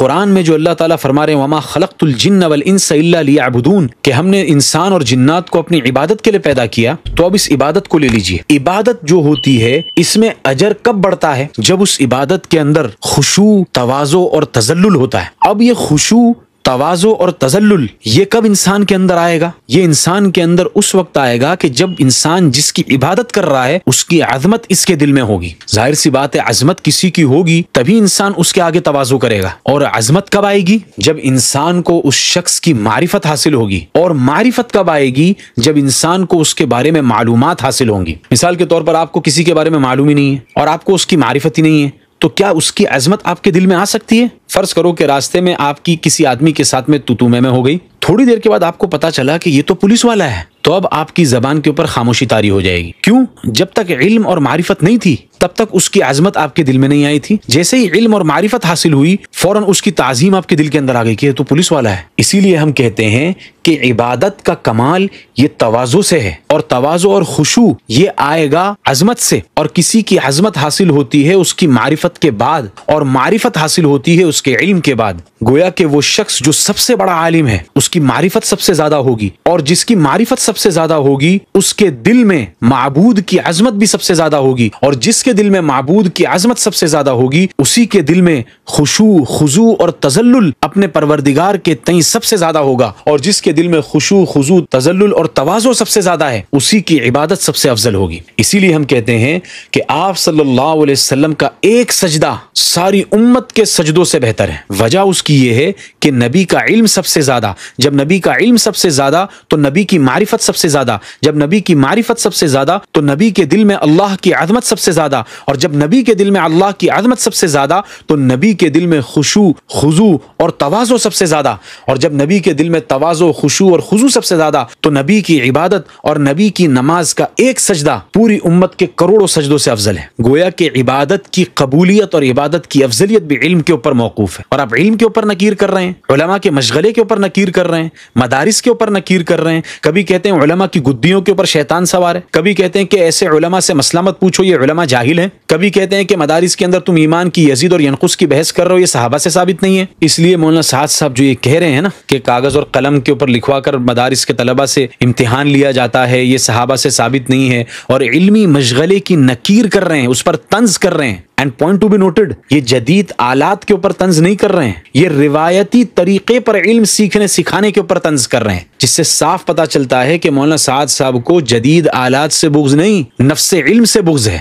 قرآن میں جو اللہ تعالیٰ فرما رہے ہیں وما خلقت الجن والانس الا لیعبدون، کہ ہم نے انسان اور جنات کو اپنی عبادت کے لیے پیدا کیا، تو اب اس عبادت کو لے لیجئے۔ عبادت جو ہوتی ہے اس میں اجر کب بڑھتا ہے؟ جب اس عبادت کے اندر خشوع، تواضع اور تذلل ہوتا ہے۔ اب یہ خشوع، تواضع اور تذلل یہ کب انسان کے اندر آئے گا؟ یہ انسان کے اندر اس وقت آئے گا کہ جب انسان جس کی عبادت کر رہا ہے اس کی عظمت اس کے دل میں ہوگی۔ ظاہر سی بات ہے، عظمت کسی کی ہوگی تبھی انسان اس کے آگے تواضع کرے گا۔ اور عظمت کب آئے گی؟ جب انسان کو اس شخص کی معرفت حاصل ہوگی۔ اور معرفت کب آئے گی؟ جب انسان کو اس کے بارے میں معلومات حاصل ہوں گی۔ مثال کے طور پر آپ کو کسی کے بارے میں معلوم ہی نہیں ہے اور آپ کو اس کی معرفت ہی نہیں ہے، تو کیا اس کی عظمت آپ کے دل میں آ سکتی ہے؟ فرض کرو کہ راستے میں آپ کی کسی آدمی کے ساتھ میں تو میں ہو گئی، تھوڑی دیر کے بعد آپ کو پتا چلا کہ یہ تو پولیس والا ہے، تو اب آپ کی زبان کے اوپر خاموشی طاری ہو جائے گی۔ کیوں؟ جب تک علم اور معرفت نہیں تھی تب تک اس کی عظمت آپ کے دل میں نہیں آئی تھی۔ جیسے ہی علم اور معرفت حاصل ہوئی فوراً اس کی تعظیم آپ کے دل کے اندر آ گئی کہ یہ تو پولیس والا ہے۔ اسی لیے ہم کہتے ہیں کہ عبادت کا کمال یہ تواضع سے ہے، اور تواضع اور خشوع یہ آئے گا عظمت سے، اور کسی کی عظمت حاصل ہوتی ہے اس کی معرفت کے بعد، اور معرفت حاصل ہوتی ہے اس کے علم کے بعد۔ گویا کہ وہ شخص جو سب سے بڑا عالم ہے اس کی معرفت سب سے زیادہ ہوگی، اور جس کی معرفت سب سے زیادہ ہوگی اس کے دل میں معبود کی عظمت بھی سب سے زیادہ ہوگی، اور جس کے دل میں معبود کی عظمت سب سے زیادہ ہوگی اسی کے دل میں خشوع، خضوع اور تذلل اپنے پروردگار کے تئیں سب سے زیادہ ہوگا، اور جس کے دل میں خشوع، خضوع، تذلل اور تواضع سب سے زیادہ ہے اسی کی عبادت سب سے افضل ہوگی۔ اسی لیے ہم کہتے ہیں کہ آپ صلی اللہ علیہ وسلم کا ایک سجدہ ساری امت کے سجدوں سے بہتر ہے۔ وجہ اس کی یہ ہے کہ نبی کا علم سب سے زیادہ، جب نبی کا علم سب سے زیادہ تو نبی کی معرفت سب سے زیادہ، جب نبی کی معرفت سب سے زیادہ تو نبی کے دل میں اللہ کی عظمت سب سے زیادہ، اور جب نبی کے دل میں اللہ کی عظمت سب سے زیادہ تو نبی کے دل میں خشوع، خضوع اور تواضع سب سے زیادہ، اور جب نبی کے دل میں تواضع، خشوع اور خضوع سب سے زیادہ تو نبی کی عبادت اور نبی کی نماز کا ایک سجدہ پوری امت کے کروڑوں سجدوں سے افضل ہے۔ گویا کہ عبادت کی قبولیت اور عبادت کی افضلیت بھی علم کے اوپر موقوف ہے، اور آپ علم کے اوپر نکیر کر رہے ہیں، علماء کے مشغلے کے اوپر نکیر کر رہے ہیں، مدارس کے اوپر نکیر کر رہے ہیں۔ کبھی کہتے ہیں علماء کی گدیوں کے اوپر شیطان سوار ہے، کبھی کہتے ہیں کہ ایسے علماء سے مسئلہ مت پوچھو، یہ علماء جاہل ہیں، کبھی کہتے ہیں کہ مدارس کے اندر تم ایمان کی یزید اور ینقص کی بحث کر رہے ہو، یہ صحابہ سے ثابت نہیں ہے۔ اس لیے مولانا سعد صاحب جو یہ کہہ رہے ہیں نا کہ کاغذ اور قلم کے اوپر لکھوا کر مدارس کے طلبہ سے امتحان لیا جاتا ہے، یہ صحابہ سے ثابت نہیں ہے، اور علمی مشغلے کی نکیر کر رہے ہیں، اس پر طنز کر رہے ہیں۔ And point to be noted, یہ جدید آلات کے اوپر طنز نہیں کر رہے ہیں، یہ روایتی طریقے پر علم سیکھنے سکھانے کے اوپر طنز کر رہے ہیں، جس سے صاف پتہ چلتا ہے کہ مولانا سعد صاحب کو جدید آلات سے بغض نہیں، نفس علم سے بغض ہے۔